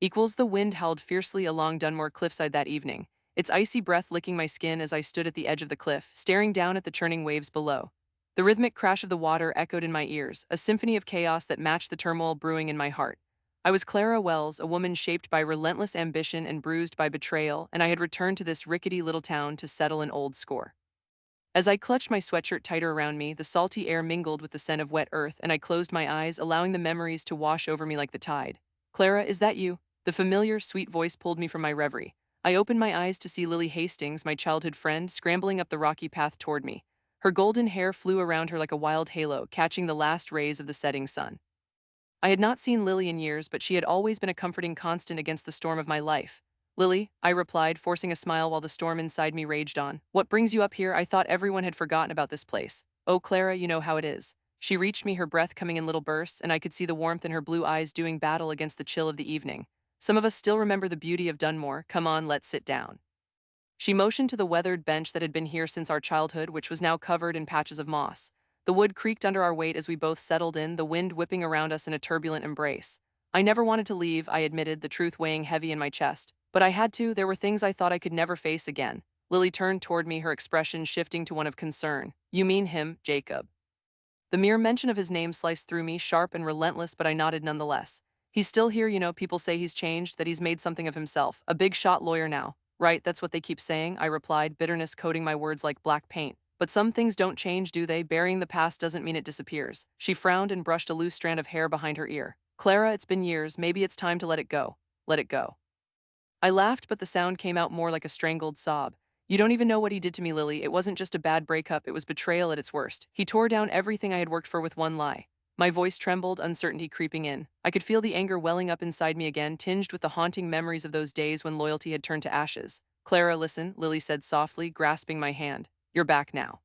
equals the wind howled fiercely along Dunmore cliffside that evening, its icy breath licking my skin as I stood at the edge of the cliff, staring down at the churning waves below. The rhythmic crash of the water echoed in my ears, a symphony of chaos that matched the turmoil brewing in my heart. I was Clara Wells, a woman shaped by relentless ambition and bruised by betrayal, and I had returned to this rickety little town to settle an old score. As I clutched my sweatshirt tighter around me, the salty air mingled with the scent of wet earth, and I closed my eyes, allowing the memories to wash over me like the tide. Clara, is that you? The familiar, sweet voice pulled me from my reverie. I opened my eyes to see Lily Hastings, my childhood friend, scrambling up the rocky path toward me. Her golden hair flew around her like a wild halo, catching the last rays of the setting sun. I had not seen Lily in years, but she had always been a comforting constant against the storm of my life. Lily, I replied, forcing a smile while the storm inside me raged on. What brings you up here? I thought everyone had forgotten about this place. Oh, Clara, you know how it is. She reached me, her breath coming in little bursts, and I could see the warmth in her blue eyes doing battle against the chill of the evening. Some of us still remember the beauty of Dunmore. Come on, let's sit down. She motioned to the weathered bench that had been here since our childhood, which was now covered in patches of moss. The wood creaked under our weight as we both settled in, the wind whipping around us in a turbulent embrace. I never wanted to leave, I admitted, the truth weighing heavy in my chest. But I had to, there were things I thought I could never face again. Lily turned toward me, her expression shifting to one of concern. You mean him, Jacob? The mere mention of his name sliced through me, sharp and relentless, but I nodded nonetheless. He's still here, you know, people say he's changed, that he's made something of himself. A big shot lawyer now. Right, that's what they keep saying, I replied, bitterness coating my words like black paint. But some things don't change, do they? Burying the past doesn't mean it disappears. She frowned and brushed a loose strand of hair behind her ear. Clara, it's been years, maybe it's time to let it go. Let it go. I laughed, but the sound came out more like a strangled sob. You don't even know what he did to me, Lily. It wasn't just a bad breakup, it was betrayal at its worst. He tore down everything I had worked for with one lie. My voice trembled, uncertainty creeping in. I could feel the anger welling up inside me again, tinged with the haunting memories of those days when loyalty had turned to ashes. Clara, listen, Lily said softly, grasping my hand. You're back now.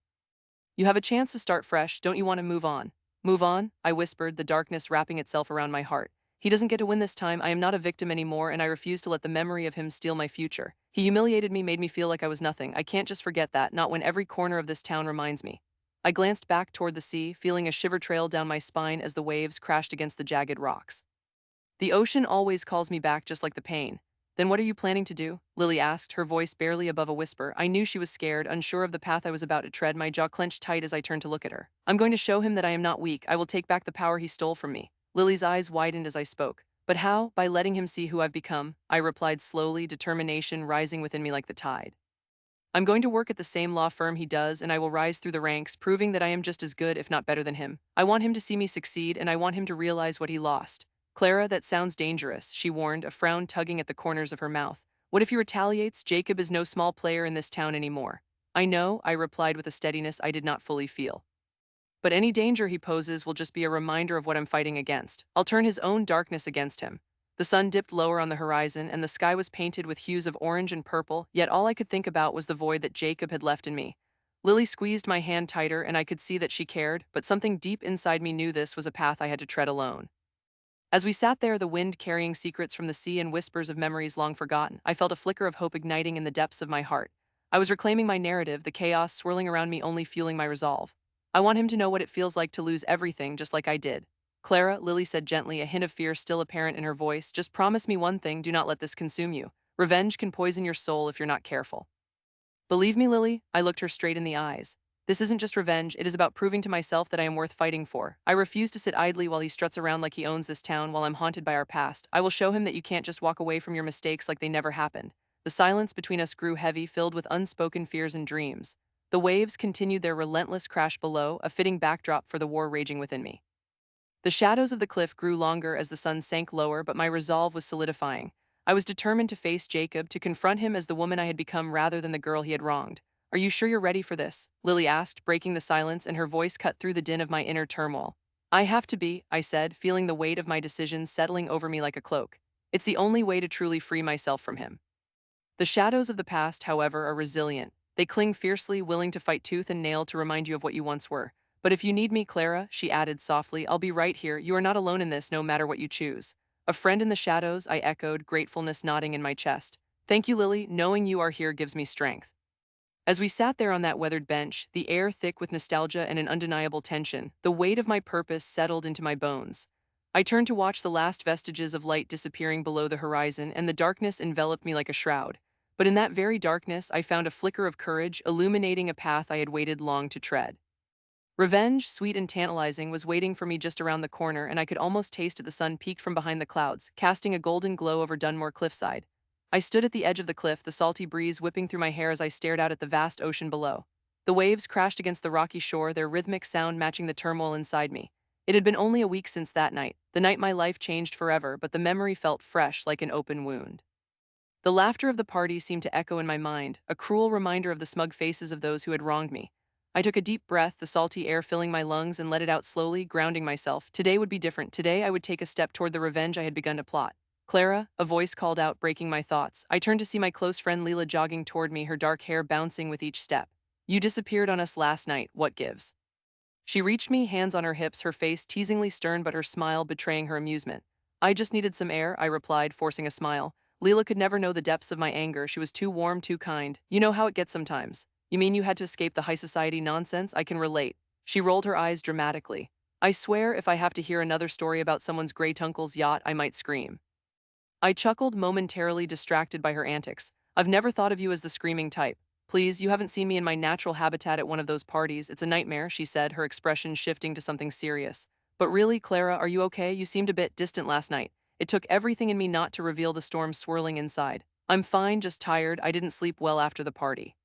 You have a chance to start fresh, don't you want to move on? Move on? I whispered, the darkness wrapping itself around my heart. He doesn't get to win this time, I am not a victim anymore, and I refuse to let the memory of him steal my future. He humiliated me, made me feel like I was nothing. I can't just forget that, not when every corner of this town reminds me. I glanced back toward the sea, feeling a shiver trail down my spine as the waves crashed against the jagged rocks. The ocean always calls me back, just like the pain. Then what are you planning to do? Lily asked, her voice barely above a whisper. I knew she was scared, unsure of the path I was about to tread, my jaw clenched tight as I turned to look at her. I'm going to show him that I am not weak. I will take back the power he stole from me. Lily's eyes widened as I spoke. But how? By letting him see who I've become, I replied slowly, determination rising within me like the tide. I'm going to work at the same law firm he does, and I will rise through the ranks, proving that I am just as good, if not better than him. I want him to see me succeed, and I want him to realize what he lost. Clara, that sounds dangerous, she warned, a frown tugging at the corners of her mouth. What if he retaliates? Jacob is no small player in this town anymore. I know, I replied with a steadiness I did not fully feel. But any danger he poses will just be a reminder of what I'm fighting against. I'll turn his own darkness against him. The sun dipped lower on the horizon, and the sky was painted with hues of orange and purple, yet all I could think about was the void that Jacob had left in me. Lily squeezed my hand tighter, and I could see that she cared, but something deep inside me knew this was a path I had to tread alone. As we sat there, the wind carrying secrets from the sea and whispers of memories long forgotten, I felt a flicker of hope igniting in the depths of my heart. I was reclaiming my narrative, the chaos swirling around me only fueling my resolve. I want him to know what it feels like to lose everything just like I did. Clara, Lily said gently, a hint of fear still apparent in her voice, just promise me one thing, do not let this consume you. Revenge can poison your soul if you're not careful. Believe me, Lily, I looked her straight in the eyes. This isn't just revenge, it is about proving to myself that I am worth fighting for. I refuse to sit idly while he struts around like he owns this town while I'm haunted by our past. I will show him that you can't just walk away from your mistakes like they never happened. The silence between us grew heavy, filled with unspoken fears and dreams. The waves continued their relentless crash below, a fitting backdrop for the war raging within me. The shadows of the cliff grew longer as the sun sank lower, but my resolve was solidifying. I was determined to face Jacob, to confront him as the woman I had become rather than the girl he had wronged. Are you sure you're ready for this? Lily asked, breaking the silence, and her voice cut through the din of my inner turmoil. I have to be, I said, feeling the weight of my decision settling over me like a cloak. It's the only way to truly free myself from him. The shadows of the past, however, are resilient. They cling fiercely, willing to fight tooth and nail to remind you of what you once were. But if you need me, Clara, she added softly, I'll be right here. You are not alone in this, no matter what you choose. A friend in the shadows, I echoed, gratefulness nodding in my chest. Thank you, Lily. Knowing you are here gives me strength. As we sat there on that weathered bench, the air thick with nostalgia and an undeniable tension, the weight of my purpose settled into my bones. I turned to watch the last vestiges of light disappearing below the horizon, and the darkness enveloped me like a shroud. But in that very darkness, I found a flicker of courage, illuminating a path I had waited long to tread. Revenge, sweet and tantalizing, was waiting for me just around the corner, and I could almost taste it. The sun peeked from behind the clouds, casting a golden glow over Dunmore cliffside. I stood at the edge of the cliff, the salty breeze whipping through my hair as I stared out at the vast ocean below. The waves crashed against the rocky shore, their rhythmic sound matching the turmoil inside me. It had been only a week since that night, the night my life changed forever, but the memory felt fresh like an open wound. The laughter of the party seemed to echo in my mind, a cruel reminder of the smug faces of those who had wronged me. I took a deep breath, the salty air filling my lungs, and let it out slowly, grounding myself. Today would be different. Today I would take a step toward the revenge I had begun to plot. Clara, a voice called out, breaking my thoughts. I turned to see my close friend Leela jogging toward me, her dark hair bouncing with each step. You disappeared on us last night. What gives? She reached me, hands on her hips, her face teasingly stern but her smile betraying her amusement. I just needed some air, I replied, forcing a smile. Leela could never know the depths of my anger. She was too warm, too kind. You know how it gets sometimes. You mean you had to escape the high society nonsense? I can relate. She rolled her eyes dramatically. I swear if I have to hear another story about someone's great uncle's yacht, I might scream. I chuckled, momentarily distracted by her antics. I've never thought of you as the screaming type. Please, you haven't seen me in my natural habitat at one of those parties. It's a nightmare, she said, her expression shifting to something serious. But really, Clara, are you okay? You seemed a bit distant last night. It took everything in me not to reveal the storm swirling inside. I'm fine, just tired. I didn't sleep well after the party.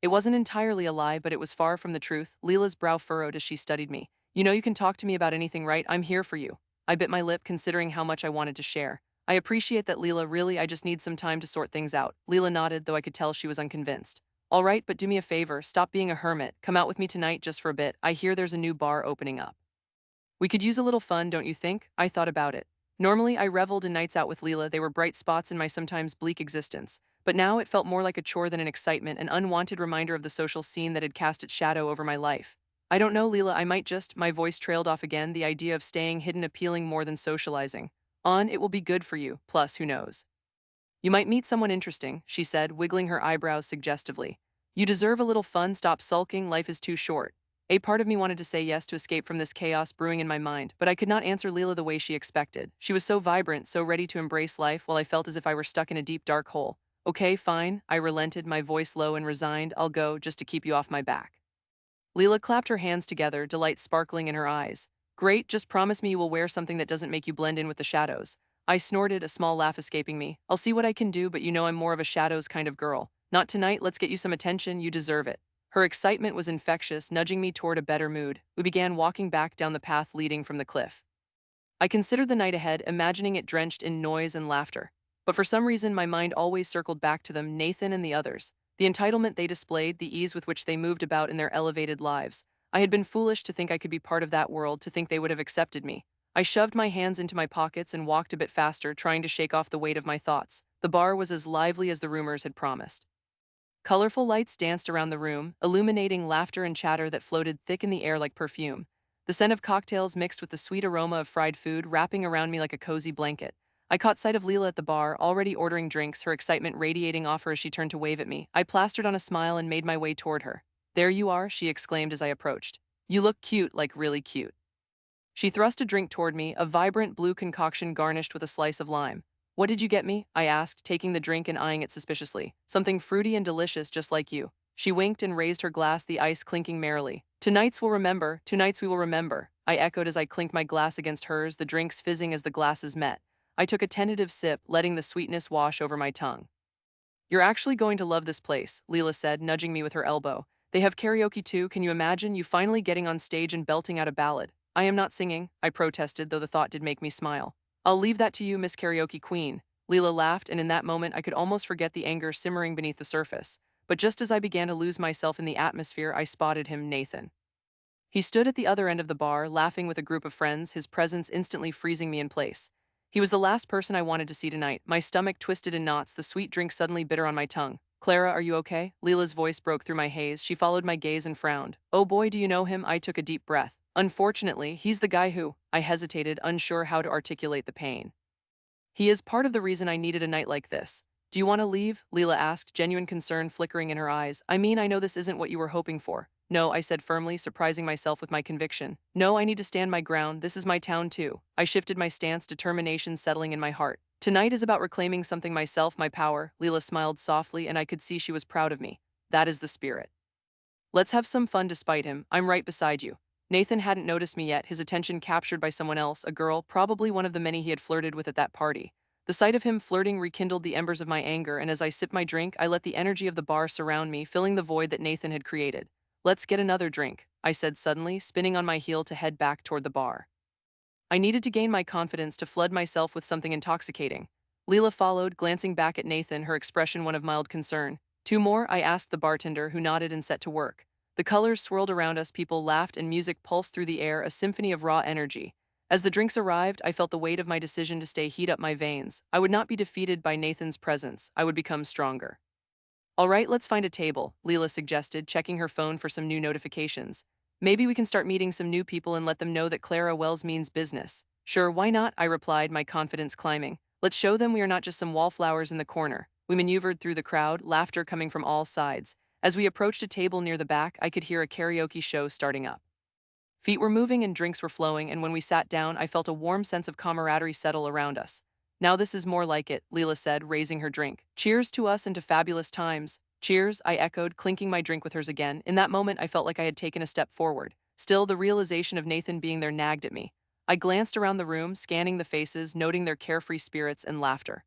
It wasn't entirely a lie, but it was far from the truth. Leela's brow furrowed as she studied me. You know you can talk to me about anything, right? I'm here for you. I bit my lip, considering how much I wanted to share. I appreciate that, Leela. Really, I just need some time to sort things out. Leela nodded, though I could tell she was unconvinced. All right, but do me a favor. Stop being a hermit. Come out with me tonight just for a bit. I hear there's a new bar opening up. We could use a little fun, don't you think? I thought about it. Normally, I reveled in nights out with Leela. They were bright spots in my sometimes bleak existence. But now it felt more like a chore than an excitement, an unwanted reminder of the social scene that had cast its shadow over my life. I don't know, Leela, I might just— my voice trailed off again, the idea of staying hidden appealing more than socializing. On, it will be good for you, plus who knows. You might meet someone interesting, she said, wiggling her eyebrows suggestively. You deserve a little fun, stop sulking, life is too short. A part of me wanted to say yes to escape from this chaos brewing in my mind, but I could not answer Leela the way she expected. She was so vibrant, so ready to embrace life, while I felt as if I were stuck in a deep dark hole. Okay, fine, I relented, my voice low and resigned. I'll go, just to keep you off my back. Leela clapped her hands together, delight sparkling in her eyes. Great, just promise me you will wear something that doesn't make you blend in with the shadows. I snorted, a small laugh escaping me. I'll see what I can do, but you know I'm more of a shadows kind of girl. Not tonight, let's get you some attention, you deserve it. Her excitement was infectious, nudging me toward a better mood. We began walking back down the path leading from the cliff. I considered the night ahead, imagining it drenched in noise and laughter. But for some reason, my mind always circled back to them, Nathan and the others. The entitlement they displayed, the ease with which they moved about in their elevated lives. I had been foolish to think I could be part of that world, to think they would have accepted me. I shoved my hands into my pockets and walked a bit faster, trying to shake off the weight of my thoughts. The bar was as lively as the rumors had promised. Colorful lights danced around the room, illuminating laughter and chatter that floated thick in the air like perfume. The scent of cocktails mixed with the sweet aroma of fried food wrapping around me like a cozy blanket. I caught sight of Leela at the bar, already ordering drinks, her excitement radiating off her as she turned to wave at me. I plastered on a smile and made my way toward her. There you are, she exclaimed as I approached. You look cute, like really cute. She thrust a drink toward me, a vibrant blue concoction garnished with a slice of lime. What did you get me? I asked, taking the drink and eyeing it suspiciously. Something fruity and delicious, just like you. She winked and raised her glass, the ice clinking merrily. Tonight's we'll remember, tonight's we will remember, I echoed as I clinked my glass against hers, the drinks fizzing as the glasses met. I took a tentative sip, letting the sweetness wash over my tongue. You're actually going to love this place, Leela said, nudging me with her elbow. They have karaoke too, can you imagine you finally getting on stage and belting out a ballad? I am not singing, I protested, though the thought did make me smile. I'll leave that to you, Miss Karaoke Queen. Leela laughed, and in that moment I could almost forget the anger simmering beneath the surface. But just as I began to lose myself in the atmosphere, I spotted him, Nathan. He stood at the other end of the bar, laughing with a group of friends, his presence instantly freezing me in place. He was the last person I wanted to see tonight, my stomach twisted in knots, the sweet drink suddenly bitter on my tongue. Clara, are you okay? Leela's voice broke through my haze. She followed my gaze and frowned. Oh boy, do you know him? I took a deep breath. Unfortunately, he's the guy who— I hesitated, unsure how to articulate the pain. He is part of the reason I needed a night like this. Do you want to leave? Leela asked, genuine concern flickering in her eyes. I mean, I know this isn't what you were hoping for. No, I said firmly, surprising myself with my conviction. No, I need to stand my ground. This is my town too. I shifted my stance, determination settling in my heart. Tonight is about reclaiming something myself, my power. Leela smiled softly, and I could see she was proud of me. That is the spirit. Let's have some fun despite him. I'm right beside you. Nathan hadn't noticed me yet, his attention captured by someone else, a girl, probably one of the many he had flirted with at that party. The sight of him flirting rekindled the embers of my anger, and as I sipped my drink, I let the energy of the bar surround me, filling the void that Nathan had created. Let's get another drink, I said suddenly, spinning on my heel to head back toward the bar. I needed to gain my confidence to flood myself with something intoxicating. Leela followed, glancing back at Nathan, her expression one of mild concern. Two more, I asked the bartender, who nodded and set to work. The colors swirled around us, people laughed, and music pulsed through the air, a symphony of raw energy. As the drinks arrived, I felt the weight of my decision to stay heat up my veins. I would not be defeated by Nathan's presence. I would become stronger. All right, let's find a table, Leela suggested, checking her phone for some new notifications. Maybe we can start meeting some new people and let them know that Clara Wells means business. Sure, why not? I replied, my confidence climbing. Let's show them we are not just some wallflowers in the corner. We maneuvered through the crowd, laughter coming from all sides. As we approached a table near the back, I could hear a karaoke show starting up. Feet were moving and drinks were flowing, and when we sat down, I felt a warm sense of camaraderie settle around us. Now this is more like it, Leela said, raising her drink. Cheers to us and to fabulous times. Cheers, I echoed, clinking my drink with hers again. In that moment, I felt like I had taken a step forward. Still, the realization of Nathan being there nagged at me. I glanced around the room, scanning the faces, noting their carefree spirits and laughter.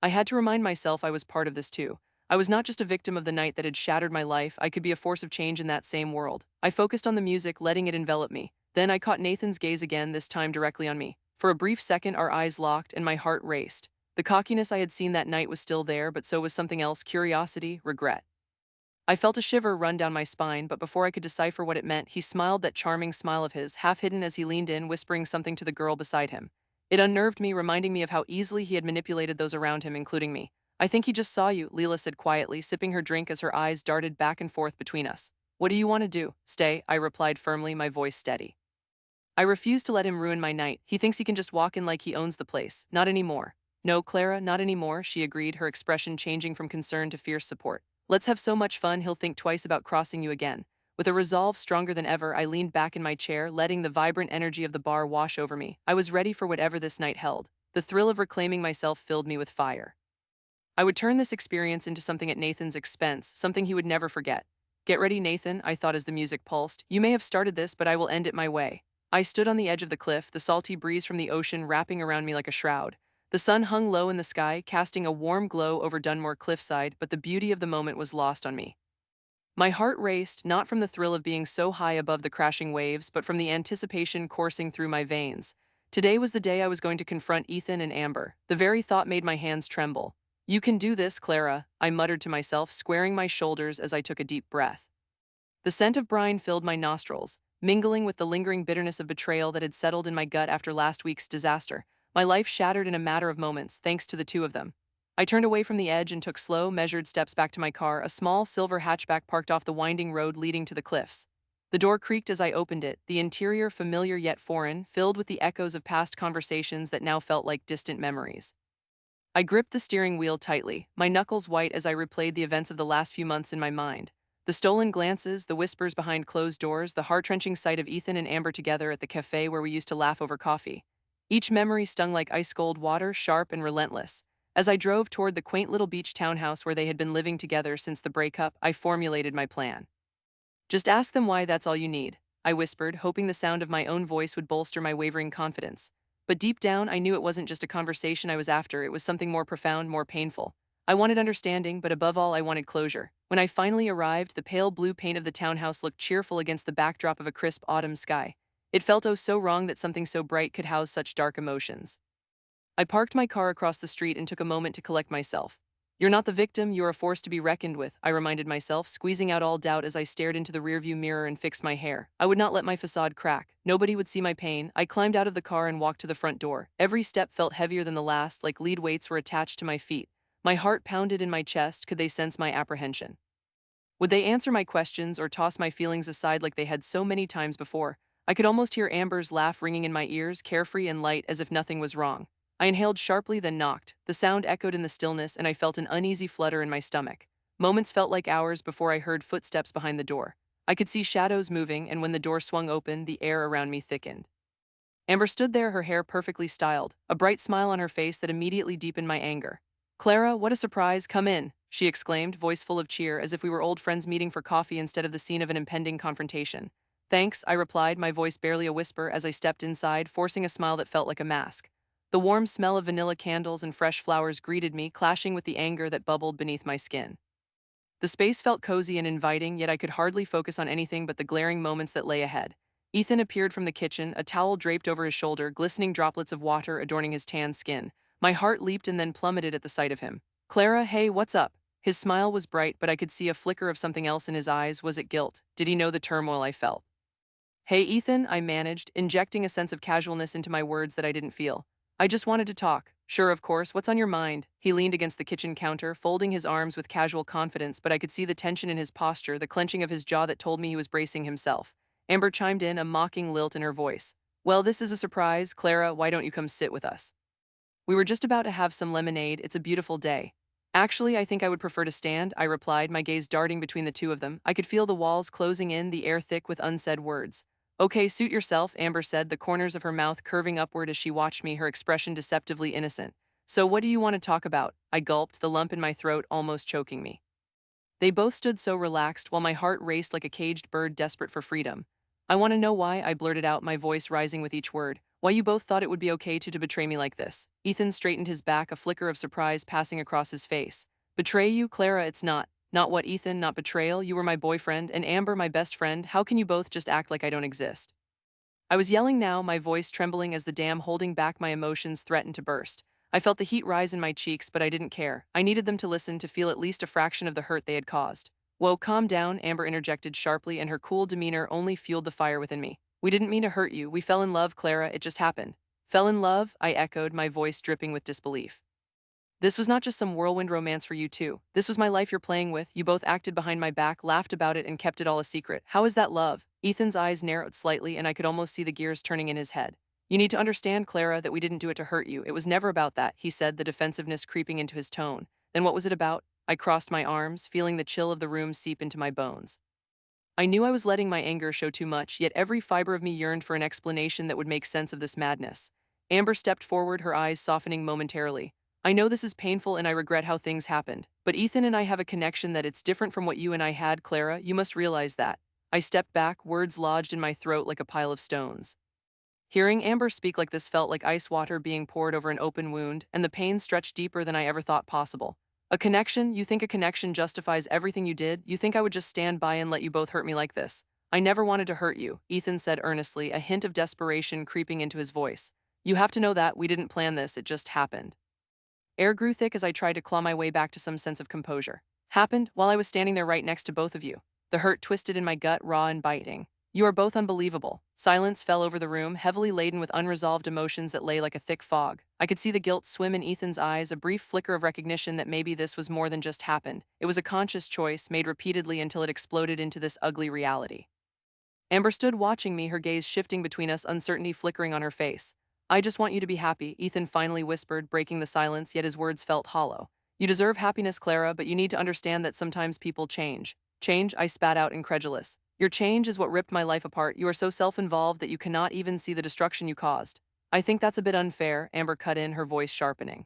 I had to remind myself I was part of this too. I was not just a victim of the night that had shattered my life, I could be a force of change in that same world. I focused on the music, letting it envelop me. Then I caught Nathan's gaze again, this time directly on me. For a brief second, our eyes locked and my heart raced. The cockiness I had seen that night was still there, but so was something else, curiosity, regret. I felt a shiver run down my spine, but before I could decipher what it meant, he smiled, that charming smile of his, half hidden as he leaned in, whispering something to the girl beside him. It unnerved me, reminding me of how easily he had manipulated those around him, including me. I think he just saw you, Leela said quietly, sipping her drink as her eyes darted back and forth between us. What do you want to do? Stay, I replied firmly, my voice steady. I refuse to let him ruin my night. He thinks he can just walk in like he owns the place. Not anymore. No, Clara, not anymore, she agreed, her expression changing from concern to fierce support. Let's have so much fun he'll think twice about crossing you again. With a resolve stronger than ever, I leaned back in my chair, letting the vibrant energy of the bar wash over me. I was ready for whatever this night held. The thrill of reclaiming myself filled me with fire. I would turn this experience into something at Nathan's expense, something he would never forget. Get ready, Nathan, I thought as the music pulsed. You may have started this, but I will end it my way. I stood on the edge of the cliff, the salty breeze from the ocean wrapping around me like a shroud. The sun hung low in the sky, casting a warm glow over Dunmore cliffside, but the beauty of the moment was lost on me. My heart raced, not from the thrill of being so high above the crashing waves, but from the anticipation coursing through my veins. Today was the day I was going to confront Ethan and Amber. The very thought made my hands tremble. You can do this, Clara, I muttered to myself, squaring my shoulders as I took a deep breath. The scent of brine filled my nostrils, mingling with the lingering bitterness of betrayal that had settled in my gut after last week's disaster. My life shattered in a matter of moments, thanks to the two of them. I turned away from the edge and took slow, measured steps back to my car, a small silver hatchback parked off the winding road leading to the cliffs. The door creaked as I opened it, the interior familiar yet foreign, filled with the echoes of past conversations that now felt like distant memories. I gripped the steering wheel tightly, my knuckles white as I replayed the events of the last few months in my mind. The stolen glances, the whispers behind closed doors, the heart-wrenching sight of Ethan and Amber together at the cafe where we used to laugh over coffee. Each memory stung like ice-cold water, sharp and relentless. As I drove toward the quaint little beach townhouse where they had been living together since the breakup, I formulated my plan. Just ask them why, that's all you need, I whispered, hoping the sound of my own voice would bolster my wavering confidence. But deep down, I knew it wasn't just a conversation I was after, it was something more profound, more painful. I wanted understanding, but above all, I wanted closure. When I finally arrived, the pale blue paint of the townhouse looked cheerful against the backdrop of a crisp autumn sky. It felt oh so wrong that something so bright could house such dark emotions. I parked my car across the street and took a moment to collect myself. You're not the victim, you're a force to be reckoned with, I reminded myself, squeezing out all doubt as I stared into the rearview mirror and fixed my hair. I would not let my facade crack. Nobody would see my pain. I climbed out of the car and walked to the front door. Every step felt heavier than the last, like lead weights were attached to my feet. My heart pounded in my chest. Could they sense my apprehension? Would they answer my questions or toss my feelings aside like they had so many times before? I could almost hear Amber's laugh ringing in my ears, carefree and light as if nothing was wrong. I inhaled sharply, then knocked. The sound echoed in the stillness, and I felt an uneasy flutter in my stomach. Moments felt like hours before I heard footsteps behind the door. I could see shadows moving, and when the door swung open, the air around me thickened. Amber stood there, her hair perfectly styled, a bright smile on her face that immediately deepened my anger. "Clara, what a surprise, come in," she exclaimed, voice full of cheer, as if we were old friends meeting for coffee instead of the scene of an impending confrontation. "Thanks," I replied, my voice barely a whisper as I stepped inside, forcing a smile that felt like a mask. The warm smell of vanilla candles and fresh flowers greeted me, clashing with the anger that bubbled beneath my skin. The space felt cozy and inviting, yet I could hardly focus on anything but the glaring moments that lay ahead. Ethan appeared from the kitchen, a towel draped over his shoulder, glistening droplets of water adorning his tan skin. My heart leaped and then plummeted at the sight of him. "Clara, hey, what's up?" His smile was bright, but I could see a flicker of something else in his eyes. Was it guilt? Did he know the turmoil I felt? "Hey, Ethan," I managed, injecting a sense of casualness into my words that I didn't feel. "I just wanted to talk." "Sure, of course, what's on your mind?" He leaned against the kitchen counter, folding his arms with casual confidence, but I could see the tension in his posture, the clenching of his jaw that told me he was bracing himself. Amber chimed in, a mocking lilt in her voice. "Well, this is a surprise. Clara, why don't you come sit with us? We were just about to have some lemonade. It's a beautiful day." "Actually, I think I would prefer to stand," I replied, my gaze darting between the two of them. I could feel the walls closing in, the air thick with unsaid words. "Okay, suit yourself," Amber said, the corners of her mouth curving upward as she watched me, her expression deceptively innocent. "So what do you want to talk about?" I gulped, the lump in my throat almost choking me. They both stood so relaxed while my heart raced like a caged bird desperate for freedom. "I want to know why," I blurted out, my voice rising with each word. "Why you both thought it would be okay to betray me like this." Ethan straightened his back, a flicker of surprise passing across his face. "Betray you, Clara? It's not. Not what, Ethan? Not betrayal? You were my boyfriend, and Amber my best friend. How can you both just act like I don't exist?" I was yelling now, my voice trembling as the dam holding back my emotions threatened to burst. I felt the heat rise in my cheeks, but I didn't care. I needed them to listen, to feel at least a fraction of the hurt they had caused. "Whoa, calm down," Amber interjected sharply, and her cool demeanor only fueled the fire within me. "We didn't mean to hurt you. We fell in love, Clara. It just happened." "Fell in love?" I echoed, my voice dripping with disbelief. "This was not just some whirlwind romance for you two. This was my life you're playing with. You both acted behind my back, laughed about it, and kept it all a secret. How is that love?" Ethan's eyes narrowed slightly, and I could almost see the gears turning in his head. "You need to understand, Clara, that we didn't do it to hurt you. It was never about that," he said, the defensiveness creeping into his tone. "Then what was it about?" I crossed my arms, feeling the chill of the room seep into my bones. I knew I was letting my anger show too much, yet every fiber of me yearned for an explanation that would make sense of this madness. Amber stepped forward, her eyes softening momentarily. "I know this is painful and I regret how things happened, but Ethan and I have a connection that it's different from what you and I had, Clara. You must realize that." I stepped back, words lodged in my throat like a pile of stones. Hearing Amber speak like this felt like ice water being poured over an open wound, and the pain stretched deeper than I ever thought possible. "A connection? You think a connection justifies everything you did? You think I would just stand by and let you both hurt me like this?" "I never wanted to hurt you," Ethan said earnestly, a hint of desperation creeping into his voice. "You have to know that we didn't plan this, it just happened." Air grew thick as I tried to claw my way back to some sense of composure. "Happened while I was standing there right next to both of you." The hurt twisted in my gut, raw and biting. "You are both unbelievable." Silence fell over the room, heavily laden with unresolved emotions that lay like a thick fog. I could see the guilt swim in Ethan's eyes, a brief flicker of recognition that maybe this was more than just happened. It was a conscious choice, made repeatedly until it exploded into this ugly reality. Amber stood watching me, her gaze shifting between us, uncertainty flickering on her face. "I just want you to be happy," Ethan finally whispered, breaking the silence, yet his words felt hollow. "You deserve happiness, Clara, but you need to understand that sometimes people change." "Change?" I spat out, incredulous. "Your change is what ripped my life apart. You are so self-involved that you cannot even see the destruction you caused." "I think that's a bit unfair," Amber cut in, her voice sharpening.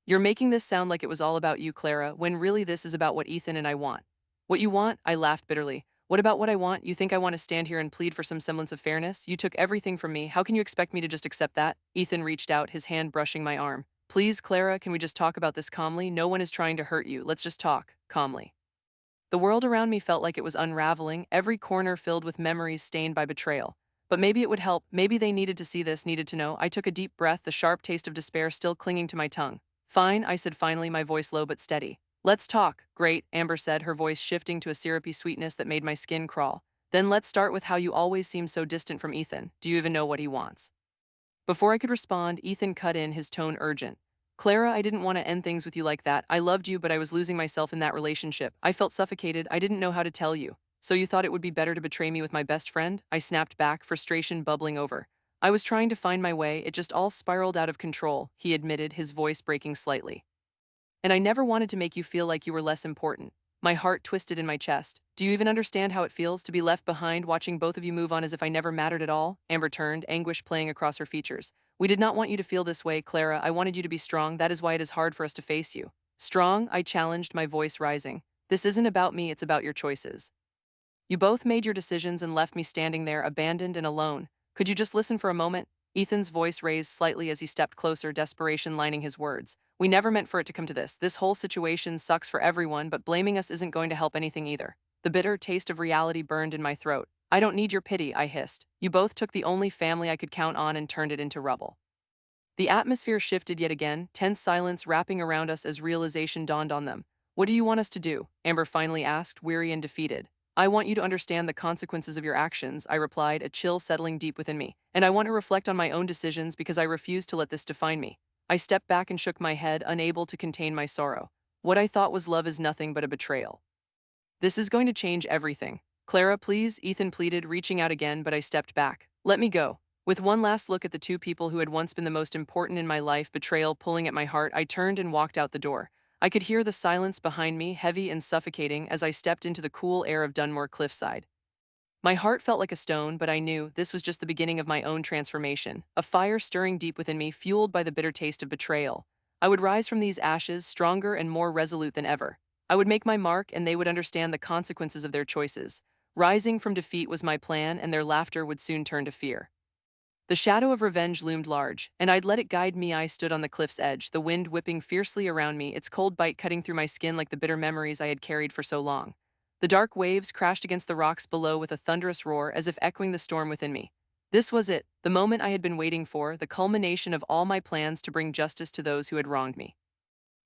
"You're making this sound like it was all about you, Clara, when really this is about what Ethan and I want." "What you want?" I laughed bitterly. "What about what I want? You think I want to stand here and plead for some semblance of fairness? You took everything from me. How can you expect me to just accept that?" Ethan reached out, his hand brushing my arm. "Please, Clara, can we just talk about this calmly? No one is trying to hurt you. Let's just talk, calmly." The world around me felt like it was unraveling, every corner filled with memories stained by betrayal. But maybe it would help. Maybe they needed to see this, needed to know. I took a deep breath, the sharp taste of despair still clinging to my tongue. "Fine," I said finally, my voice low but steady. "Let's talk." "Great," Amber said, her voice shifting to a syrupy sweetness that made my skin crawl. "Then let's start with how you always seem so distant from Ethan. Do you even know what he wants?" Before I could respond, Ethan cut in, his tone urgent. "Clara, I didn't want to end things with you like that. I loved you, but I was losing myself in that relationship. I felt suffocated. I didn't know how to tell you." "So you thought it would be better to betray me with my best friend?" I snapped back, frustration bubbling over. "I was trying to find my way. It just all spiraled out of control," he admitted, his voice breaking slightly. "And I never wanted to make you feel like you were less important." My heart twisted in my chest. Do you even understand how it feels to be left behind watching both of you move on as if I never mattered at all? Amber turned, anguish playing across her features. We did not want you to feel this way, Clara. I wanted you to be strong. That is why it is hard for us to face you. Strong? I challenged, my voice rising. This isn't about me, it's about your choices. You both made your decisions and left me standing there, abandoned and alone. Could you just listen for a moment? Ethan's voice raised slightly as he stepped closer, desperation lining his words. We never meant for it to come to this. This whole situation sucks for everyone, but blaming us isn't going to help anything either. The bitter taste of reality burned in my throat. I don't need your pity, I hissed. You both took the only family I could count on and turned it into rubble. The atmosphere shifted yet again, tense silence wrapping around us as realization dawned on them. What do you want us to do? Amber finally asked, weary and defeated. I want you to understand the consequences of your actions, I replied, a chill settling deep within me. And I want to reflect on my own decisions because I refuse to let this define me. I stepped back and shook my head, unable to contain my sorrow. What I thought was love is nothing but a betrayal. This is going to change everything. Clara, please, Ethan pleaded, reaching out again, but I stepped back. Let me go. With one last look at the two people who had once been the most important in my life, betrayal pulling at my heart, I turned and walked out the door. I could hear the silence behind me, heavy and suffocating, as I stepped into the cool air of Dunmore Cliffside. My heart felt like a stone, but I knew this was just the beginning of my own transformation, a fire stirring deep within me, fueled by the bitter taste of betrayal. I would rise from these ashes, stronger and more resolute than ever. I would make my mark, and they would understand the consequences of their choices. Rising from defeat was my plan, and their laughter would soon turn to fear. The shadow of revenge loomed large, and I'd let it guide me. I stood on the cliff's edge, the wind whipping fiercely around me, its cold bite cutting through my skin like the bitter memories I had carried for so long. The dark waves crashed against the rocks below with a thunderous roar, as if echoing the storm within me. This was it, the moment I had been waiting for, the culmination of all my plans to bring justice to those who had wronged me.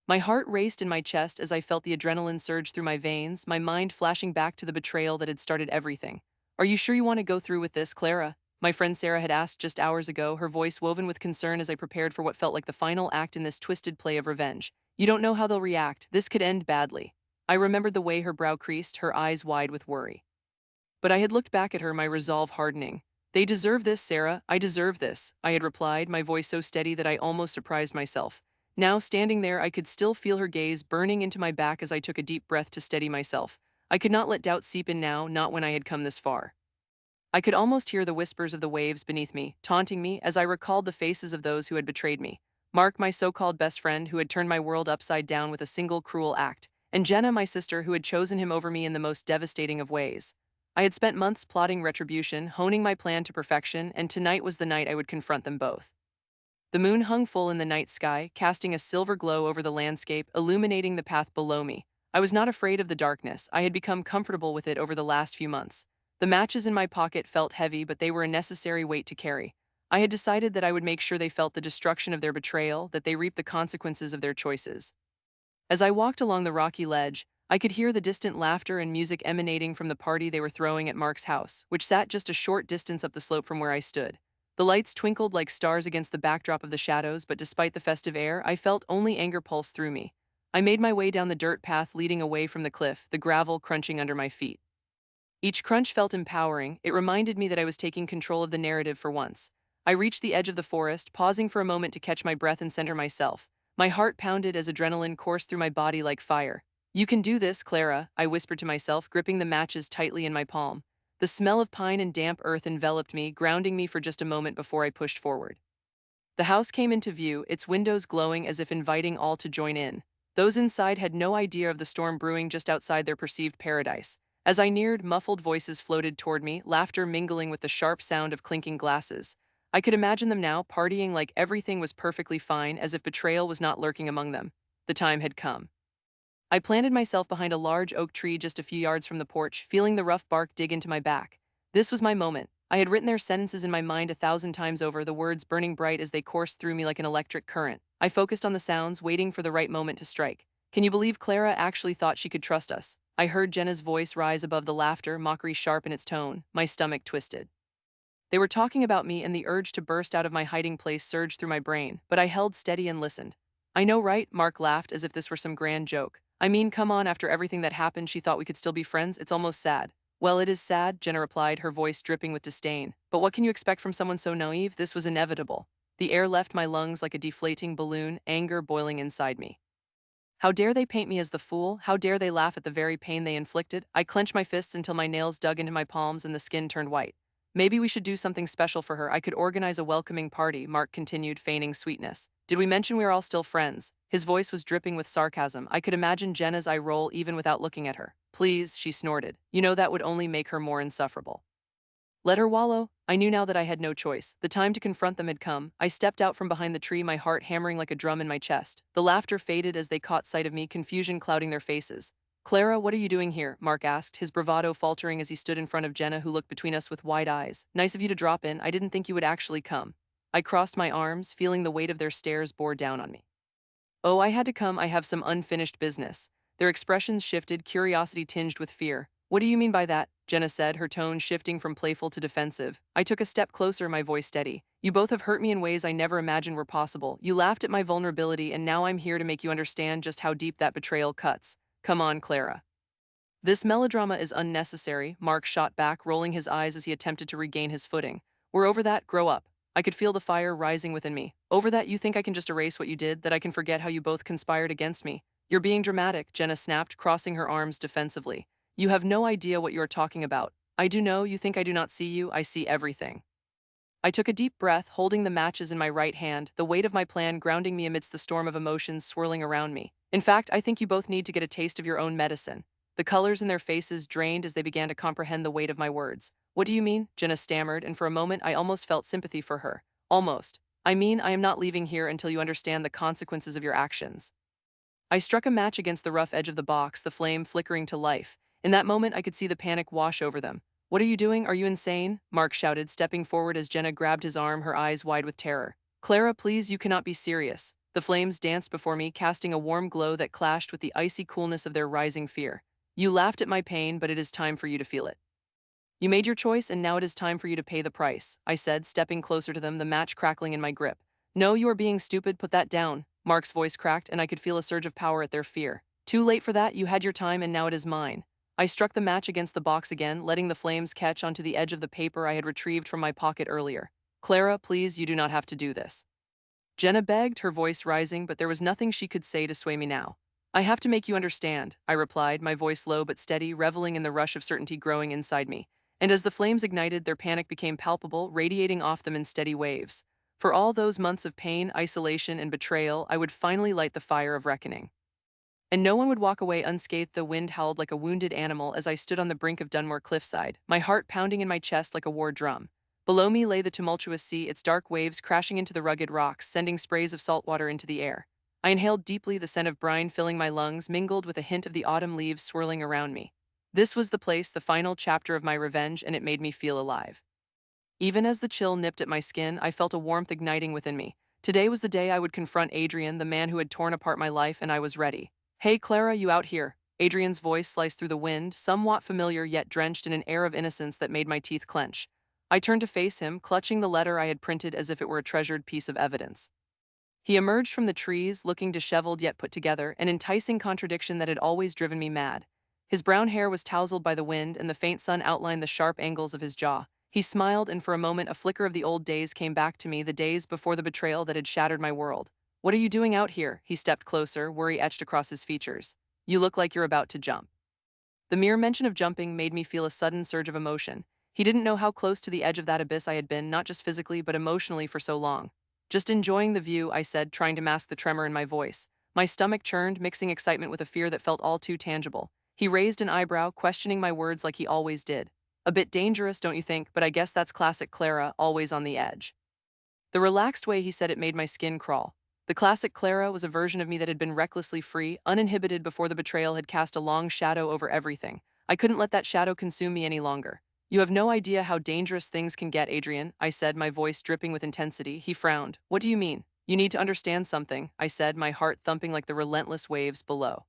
My heart raced in my chest as I felt the adrenaline surge through my veins, my mind flashing back to the betrayal that had started everything. Are you sure you want to go through with this, Clara? My friend Sarah had asked just hours ago, her voice woven with concern as I prepared for what felt like the final act in this twisted play of revenge. You don't know how they'll react. This could end badly. I remembered the way her brow creased, her eyes wide with worry. But I had looked back at her, my resolve hardening. They deserve this, Sarah. I deserve this, I had replied, my voice so steady that I almost surprised myself. Now, standing there, I could still feel her gaze burning into my back as I took a deep breath to steady myself. I could not let doubt seep in now, not when I had come this far. I could almost hear the whispers of the waves beneath me, taunting me as I recalled the faces of those who had betrayed me. Mark, my so-called best friend, who had turned my world upside down with a single cruel act, and Jenna, my sister, who had chosen him over me in the most devastating of ways. I had spent months plotting retribution, honing my plan to perfection, and tonight was the night I would confront them both. The moon hung full in the night sky, casting a silver glow over the landscape, illuminating the path below me. I was not afraid of the darkness. I had become comfortable with it over the last few months. The matches in my pocket felt heavy, but they were a necessary weight to carry. I had decided that I would make sure they felt the destruction of their betrayal, that they reaped the consequences of their choices. As I walked along the rocky ledge, I could hear the distant laughter and music emanating from the party they were throwing at Mark's house, which sat just a short distance up the slope from where I stood. The lights twinkled like stars against the backdrop of the shadows, but despite the festive air, I felt only anger pulse through me. I made my way down the dirt path leading away from the cliff, the gravel crunching under my feet. Each crunch felt empowering. It reminded me that I was taking control of the narrative for once. I reached the edge of the forest, pausing for a moment to catch my breath and center myself. My heart pounded as adrenaline coursed through my body like fire. You can do this, Clara, I whispered to myself, gripping the matches tightly in my palm. The smell of pine and damp earth enveloped me, grounding me for just a moment before I pushed forward. The house came into view, its windows glowing as if inviting all to join in. Those inside had no idea of the storm brewing just outside their perceived paradise. As I neared, muffled voices floated toward me, laughter mingling with the sharp sound of clinking glasses. I could imagine them now, partying like everything was perfectly fine, as if betrayal was not lurking among them. The time had come. I planted myself behind a large oak tree just a few yards from the porch, feeling the rough bark dig into my back. This was my moment. I had written their sentences in my mind 1,000 times over, the words burning bright as they coursed through me like an electric current. I focused on the sounds, waiting for the right moment to strike. Can you believe Clara actually thought she could trust us? I heard Jenna's voice rise above the laughter, mockery sharp in its tone. My stomach twisted. They were talking about me, and the urge to burst out of my hiding place surged through my brain, but I held steady and listened. I know, right? Mark laughed as if this were some grand joke. I mean, come on, after everything that happened, she thought we could still be friends? It's almost sad. Well, it is sad, Jenna replied, her voice dripping with disdain. But what can you expect from someone so naive? This was inevitable. The air left my lungs like a deflating balloon, anger boiling inside me. How dare they paint me as the fool? How dare they laugh at the very pain they inflicted? I clenched my fists until my nails dug into my palms and the skin turned white. Maybe we should do something special for her. I could organize a welcoming party, Mark continued, feigning sweetness. Did we mention we are all still friends? His voice was dripping with sarcasm. I could imagine Jenna's eye roll even without looking at her. Please, she snorted. You know that would only make her more insufferable. Let her wallow. I knew now that I had no choice. The time to confront them had come. I stepped out from behind the tree, my heart hammering like a drum in my chest. The laughter faded as they caught sight of me, confusion clouding their faces. Clara, what are you doing here? Mark asked, his bravado faltering as he stood in front of Jenna, who looked between us with wide eyes. Nice of you to drop in. I didn't think you would actually come. I crossed my arms, feeling the weight of their stares bore down on me. Oh, I had to come. I have some unfinished business. Their expressions shifted, curiosity tinged with fear. What do you mean by that? Jenna said, her tone shifting from playful to defensive. I took a step closer, my voice steady. You both have hurt me in ways I never imagined were possible. You laughed at my vulnerability, and now I'm here to make you understand just how deep that betrayal cuts. Come on, Clara. This melodrama is unnecessary, Mark shot back, rolling his eyes as he attempted to regain his footing. We're over that, grow up. I could feel the fire rising within me. Over that, you think I can just erase what you did, that I can forget how you both conspired against me? You're being dramatic, Jenna snapped, crossing her arms defensively. You have no idea what you are talking about. I do know, you think I do not see you, I see everything. I took a deep breath, holding the matches in my right hand, the weight of my plan grounding me amidst the storm of emotions swirling around me. In fact, I think you both need to get a taste of your own medicine. The colors in their faces drained as they began to comprehend the weight of my words. What do you mean? Jenna stammered, and for a moment I almost felt sympathy for her. Almost. I mean, I am not leaving here until you understand the consequences of your actions. I struck a match against the rough edge of the box, the flame flickering to life. In that moment, I could see the panic wash over them. What are you doing? Are you insane? Mark shouted, stepping forward as Jenna grabbed his arm, her eyes wide with terror. Clara, please, you cannot be serious. The flames danced before me, casting a warm glow that clashed with the icy coolness of their rising fear. You laughed at my pain, but it is time for you to feel it. You made your choice, and now it is time for you to pay the price, I said, stepping closer to them, the match crackling in my grip. No, you are being stupid, put that down. Mark's voice cracked, and I could feel a surge of power at their fear. Too late for that, you had your time, and now it is mine. I struck the match against the box again, letting the flames catch onto the edge of the paper I had retrieved from my pocket earlier. Clara, please, you do not have to do this. Jenna begged, her voice rising, but there was nothing she could say to sway me now. I have to make you understand, I replied, my voice low but steady, reveling in the rush of certainty growing inside me. And as the flames ignited, their panic became palpable, radiating off them in steady waves. For all those months of pain, isolation, and betrayal, I would finally light the fire of reckoning. And no one would walk away unscathed. The wind howled like a wounded animal as I stood on the brink of Dunmore cliffside, my heart pounding in my chest like a war drum. Below me lay the tumultuous sea, its dark waves crashing into the rugged rocks, sending sprays of salt water into the air. I inhaled deeply, the scent of brine filling my lungs, mingled with a hint of the autumn leaves swirling around me. This was the place, the final chapter of my revenge, and it made me feel alive. Even as the chill nipped at my skin, I felt a warmth igniting within me. Today was the day I would confront Adrian, the man who had torn apart my life, and I was ready. Hey, Clara, you out here? Adrian's voice sliced through the wind, somewhat familiar yet drenched in an air of innocence that made my teeth clench. I turned to face him, clutching the letter I had printed as if it were a treasured piece of evidence. He emerged from the trees, looking disheveled yet put together, an enticing contradiction that had always driven me mad. His brown hair was tousled by the wind, and the faint sun outlined the sharp angles of his jaw. He smiled, and for a moment a flicker of the old days came back to me, the days before the betrayal that had shattered my world. What are you doing out here? He stepped closer, worry etched across his features. You look like you're about to jump. The mere mention of jumping made me feel a sudden surge of emotion. He didn't know how close to the edge of that abyss I had been, not just physically but emotionally, for so long. Just enjoying the view, I said, trying to mask the tremor in my voice. My stomach churned, mixing excitement with a fear that felt all too tangible. He raised an eyebrow, questioning my words like he always did. A bit dangerous, don't you think? But I guess that's classic Clara, always on the edge. The relaxed way he said it made my skin crawl. The classic Clara was a version of me that had been recklessly free, uninhibited before the betrayal had cast a long shadow over everything. I couldn't let that shadow consume me any longer. You have no idea how dangerous things can get, Adrian, I said, my voice dripping with intensity. He frowned. What do you mean? You need to understand something, I said, my heart thumping like the relentless waves below.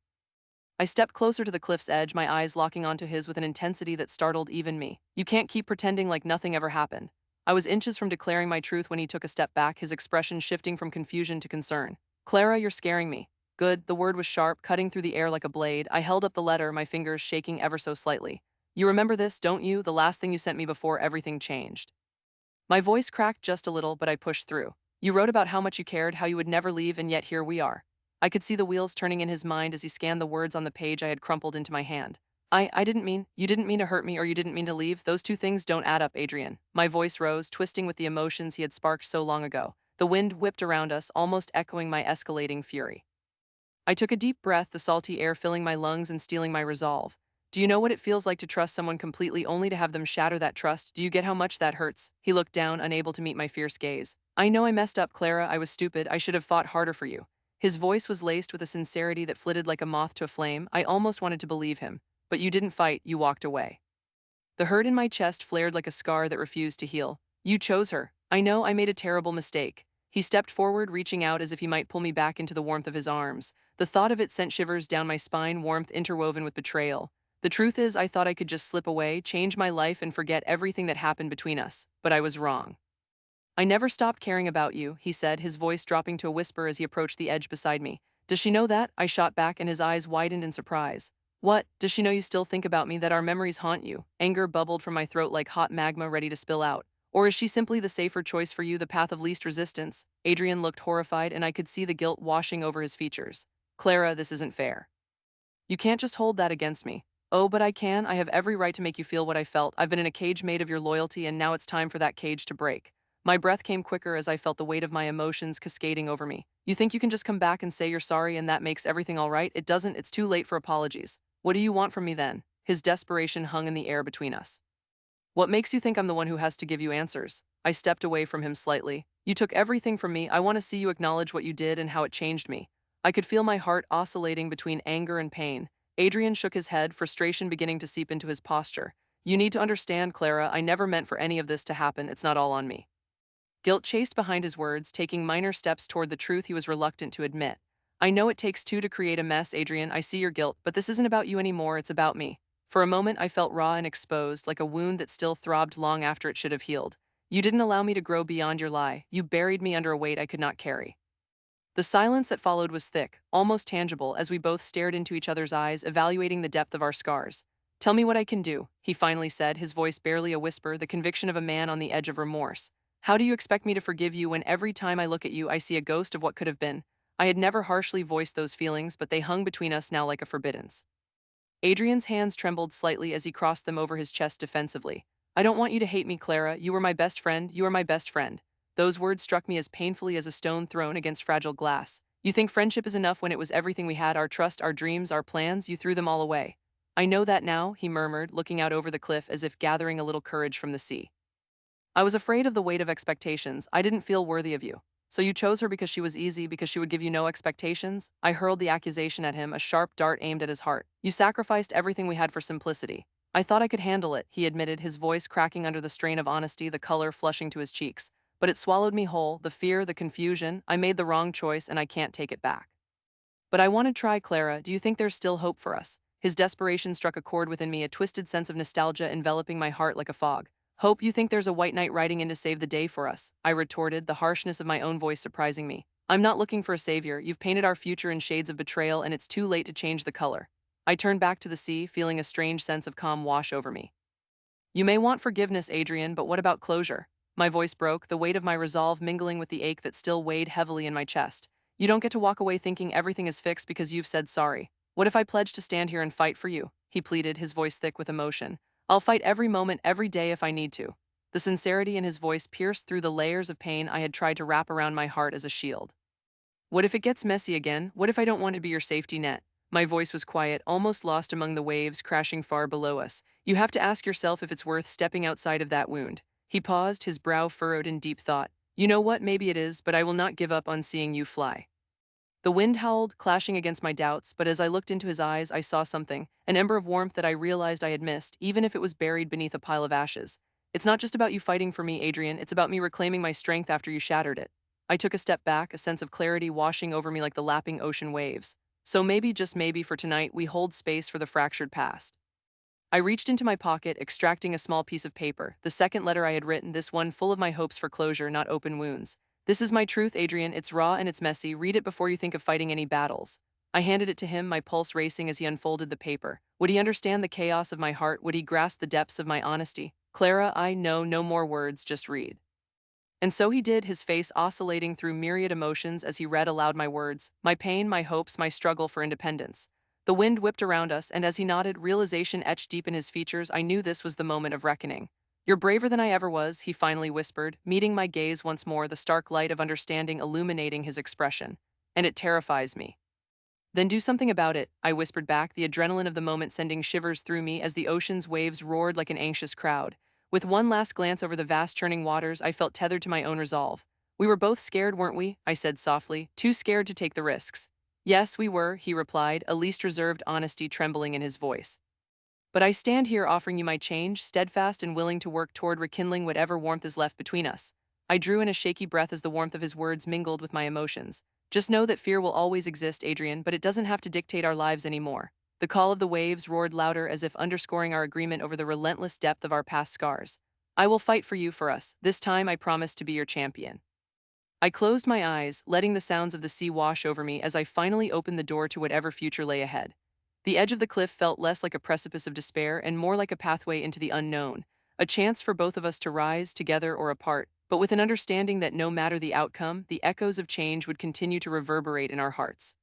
I stepped closer to the cliff's edge, my eyes locking onto his with an intensity that startled even me. You can't keep pretending like nothing ever happened. I was inches from declaring my truth when he took a step back, his expression shifting from confusion to concern. Clara, you're scaring me. Good, the word was sharp, cutting through the air like a blade. I held up the letter, my fingers shaking ever so slightly. You remember this, don't you? The last thing you sent me before everything changed. My voice cracked just a little, but I pushed through. You wrote about how much you cared, how you would never leave, and yet here we are. I could see the wheels turning in his mind as he scanned the words on the page I had crumpled into my hand. You didn't mean to hurt me or you didn't mean to leave. Those two things don't add up, Adrian. My voice rose, twisting with the emotions he had sparked so long ago. The wind whipped around us, almost echoing my escalating fury. I took a deep breath, the salty air filling my lungs and stealing my resolve. Do you know what it feels like to trust someone completely only to have them shatter that trust? Do you get how much that hurts? He looked down, unable to meet my fierce gaze. I know I messed up, Clara. I was stupid. I should have fought harder for you. His voice was laced with a sincerity that flitted like a moth to a flame. I almost wanted to believe him. But you didn't fight, you walked away. The hurt in my chest flared like a scar that refused to heal. You chose her. I know I made a terrible mistake. He stepped forward, reaching out as if he might pull me back into the warmth of his arms. The thought of it sent shivers down my spine, warmth interwoven with betrayal. The truth is, I thought I could just slip away, change my life, and forget everything that happened between us. But I was wrong. I never stopped caring about you, he said, his voice dropping to a whisper as he approached the edge beside me. Does she know that? I shot back, and his eyes widened in surprise. What? Does she know you still think about me, that our memories haunt you? Anger bubbled from my throat like hot magma ready to spill out. Or is she simply the safer choice for you, the path of least resistance? Adrian looked horrified, and I could see the guilt washing over his features. Clara, this isn't fair. You can't just hold that against me. Oh, but I can. I have every right to make you feel what I felt. I've been in a cage made of your loyalty, and now it's time for that cage to break. My breath came quicker as I felt the weight of my emotions cascading over me. You think you can just come back and say you're sorry and that makes everything all right? It doesn't. It's too late for apologies. What do you want from me then? His desperation hung in the air between us. What makes you think I'm the one who has to give you answers? I stepped away from him slightly. You took everything from me. I want to see you acknowledge what you did and how it changed me. I could feel my heart oscillating between anger and pain. Adrian shook his head, frustration beginning to seep into his posture. You need to understand, Clara, I never meant for any of this to happen. It's not all on me. Guilt chased behind his words, taking minor steps toward the truth he was reluctant to admit. I know it takes two to create a mess, Adrian. I see your guilt, but this isn't about you anymore. It's about me. For a moment, I felt raw and exposed, like a wound that still throbbed long after it should have healed. You didn't allow me to grow beyond your lie. You buried me under a weight I could not carry. The silence that followed was thick, almost tangible, as we both stared into each other's eyes, evaluating the depth of our scars. Tell me what I can do, he finally said, his voice barely a whisper, the conviction of a man on the edge of remorse. How do you expect me to forgive you when every time I look at you I see a ghost of what could have been? I had never harshly voiced those feelings, but they hung between us now like a forbiddance. Adrian's hands trembled slightly as he crossed them over his chest defensively. I don't want you to hate me, Clara. You were my best friend. You are my best friend. Those words struck me as painfully as a stone thrown against fragile glass. You think friendship is enough when it was everything we had, our trust, our dreams, our plans? You threw them all away. I know that now, he murmured, looking out over the cliff as if gathering a little courage from the sea. I was afraid of the weight of expectations. I didn't feel worthy of you. So you chose her because she was easy, because she would give you no expectations? I hurled the accusation at him, a sharp dart aimed at his heart. You sacrificed everything we had for simplicity. I thought I could handle it, he admitted, his voice cracking under the strain of honesty, the color flushing to his cheeks. But it swallowed me whole, the fear, the confusion. I made the wrong choice and I can't take it back. But I want to try, Clara. Do you think there's still hope for us? His desperation struck a chord within me, a twisted sense of nostalgia enveloping my heart like a fog. Hope? You think there's a white knight riding in to save the day for us? I retorted, the harshness of my own voice surprising me. I'm not looking for a savior. You've painted our future in shades of betrayal, and it's too late to change the color. I turned back to the sea, feeling a strange sense of calm wash over me. You may want forgiveness, Adrian, but what about closure? My voice broke, the weight of my resolve mingling with the ache that still weighed heavily in my chest. You don't get to walk away thinking everything is fixed because you've said sorry. What if I pledge to stand here and fight for you? He pleaded, his voice thick with emotion. I'll fight every moment, every day if I need to. The sincerity in his voice pierced through the layers of pain I had tried to wrap around my heart as a shield. What if it gets messy again? What if I don't want to be your safety net? My voice was quiet, almost lost among the waves crashing far below us. You have to ask yourself if it's worth stepping outside of that wound. He paused, his brow furrowed in deep thought. You know what, maybe it is, but I will not give up on seeing you fly. The wind howled, clashing against my doubts, but as I looked into his eyes, I saw something, an ember of warmth that I realized I had missed, even if it was buried beneath a pile of ashes. It's not just about you fighting for me, Adrian, it's about me reclaiming my strength after you shattered it. I took a step back, a sense of clarity washing over me like the lapping ocean waves. So maybe, just maybe, for tonight, we hold space for the fractured past. I reached into my pocket, extracting a small piece of paper, the second letter I had written, this one full of my hopes for closure, not open wounds. This is my truth, Adrian. It's raw and it's messy. Read it before you think of fighting any battles. I handed it to him, my pulse racing as he unfolded the paper. Would he understand the chaos of my heart? Would he grasp the depths of my honesty? Clara, I know no more words, just read. And so he did, his face oscillating through myriad emotions as he read aloud my words, my pain, my hopes, my struggle for independence. The wind whipped around us, and as he nodded, realization etched deep in his features, I knew this was the moment of reckoning. You're braver than I ever was, he finally whispered, meeting my gaze once more, the stark light of understanding illuminating his expression. And it terrifies me. Then do something about it, I whispered back, the adrenaline of the moment sending shivers through me as the ocean's waves roared like an anxious crowd. With one last glance over the vast churning waters, I felt tethered to my own resolve. We were both scared, weren't we? I said softly, too scared to take the risks. Yes, we were, he replied, a least reserved honesty trembling in his voice. But I stand here offering you my change, steadfast and willing to work toward rekindling whatever warmth is left between us. I drew in a shaky breath as the warmth of his words mingled with my emotions. Just know that fear will always exist, Adrian, but it doesn't have to dictate our lives anymore. The call of the waves roared louder as if underscoring our agreement over the relentless depth of our past scars. I will fight for you, for us. This time I promise to be your champion. I closed my eyes, letting the sounds of the sea wash over me as I finally opened the door to whatever future lay ahead. The edge of the cliff felt less like a precipice of despair and more like a pathway into the unknown, a chance for both of us to rise, together or apart, but with an understanding that no matter the outcome, the echoes of change would continue to reverberate in our hearts.